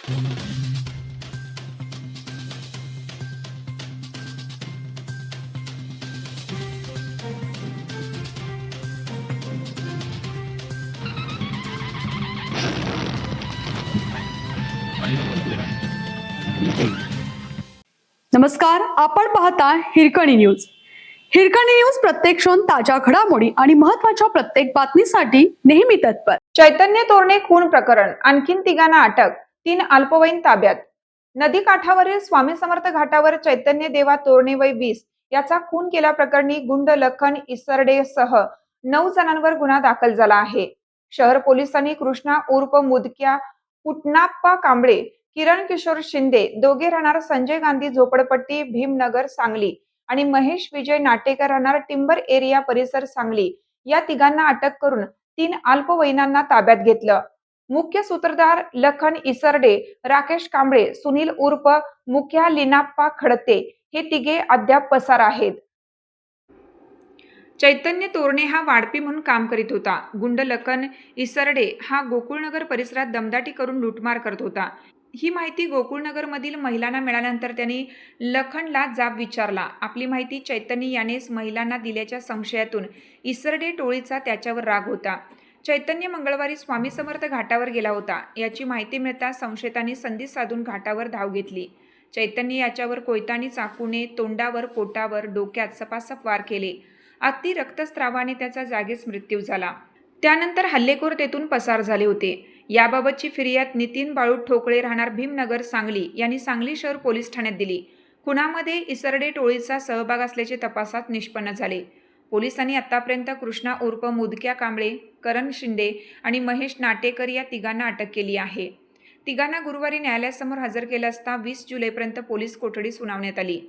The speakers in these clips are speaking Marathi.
नमस्कार, आपण पाहता हिरकणी न्यूज. हिरकणी न्यूज प्रत्येक क्षण ताज्या घडामोडी आणि महत्त्वाच्या प्रत्येक बातमीसाठी नेहमी तत्पर. चैतन्य तोरणे खून प्रकरण, आणखीन तिघांना अटक, 3 अल्पवयीन ताब्यात. नदी काठावरील स्वामी समर्थ घाटावर चैतन्य देवा तोरणे वय 20 याचा खून केल्याप्रकरणी गुंड लखन इसरडे सह 9 जणांवर गुन्हा दाखल झाला आहे. शहर पोलिसांनी कृष्णा उर्फ मुदक्या, पुटनाप्पा कांबळे, किरण किशोर शिंदे, दोघे राहणार संजय गांधी झोपडपट्टी, भीमनगर, सांगली आणि महेश विजय नाटेकर राहणार टिंबर एरिया परिसर, सांगली या तिघांना अटक करून 3 अल्पवयीनांना ताब्यात घेतलं. मुख्य सूत्रधार लखन इसरडे, राकेश कांबळे, सुनील उर्फ मुख्या, लिनाप्पा खडते हे तिघे अद्याप पसार आहेत. चैतन्य तोरणे हा वाडपी म्हणून काम करीत होता. गुंड लखन इसरडे हा गोकुळनगर परिसरात दमदाटी करून लूटमार करत होता. ही माहिती गोकुळनगरमधील महिलांना मिळाल्यानंतर त्यांनी लखनला जाब विचारला. आपली माहिती चैतन्य यानेच महिलांना दिल्याच्या संशयातून इसरडे टोळीचा त्याच्यावर राग होता. चैतन्य मंगळवारी स्वामी समर्थ घाटावर गेला होता. याची माहिती मिळताच संशयितांनी संधी साधून घाटावर धाव घेतली. चैतन्य याच्यावर कोयतानी चाकूने तोंडावर, पोटावर, डोक्यात सपासप वार केले. अति रक्तस्रावाने त्याचा जागीच मृत्यू झाला. त्यानंतर हल्लेखोर तेथून पसार झाले होते. याबाबतची फिर्याद नितीन बाळू ठोकळे राहणार भीमनगर, सांगली यांनी सांगली शहर पोलीस ठाण्यात दिली. खुनामध्ये इसरडे टोळीचा सहभाग असल्याचे तपासात निष्पन्न झाले. पोलिसांनी आतापर्यंत कृष्णा उर्फ मुदक्या कांबळे, करण शिंदे आणि महेश नाटेकर या तिघांना अटक केली आहे. तिघांना गुरुवारी न्यायालयासमोर हजर केलं असता 20 जुलैपर्यंत पोलीस कोठडी सुनावण्यात आली.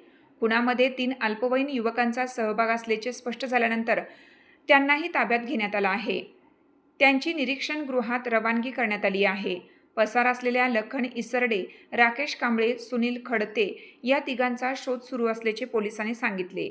खुनामध्ये 3 अल्पवयीन युवकांचा सहभाग असल्याचे स्पष्ट झाल्यानंतर त्यांनाही ताब्यात घेण्यात आलं आहे. त्यांची निरीक्षण गृहात रवानगी करण्यात आली आहे. पसार असलेल्या लखन इसरडे, राकेश कांबळे, सुनील खडते या तिघांचा शोध सुरू असल्याचे पोलिसांनी सांगितले.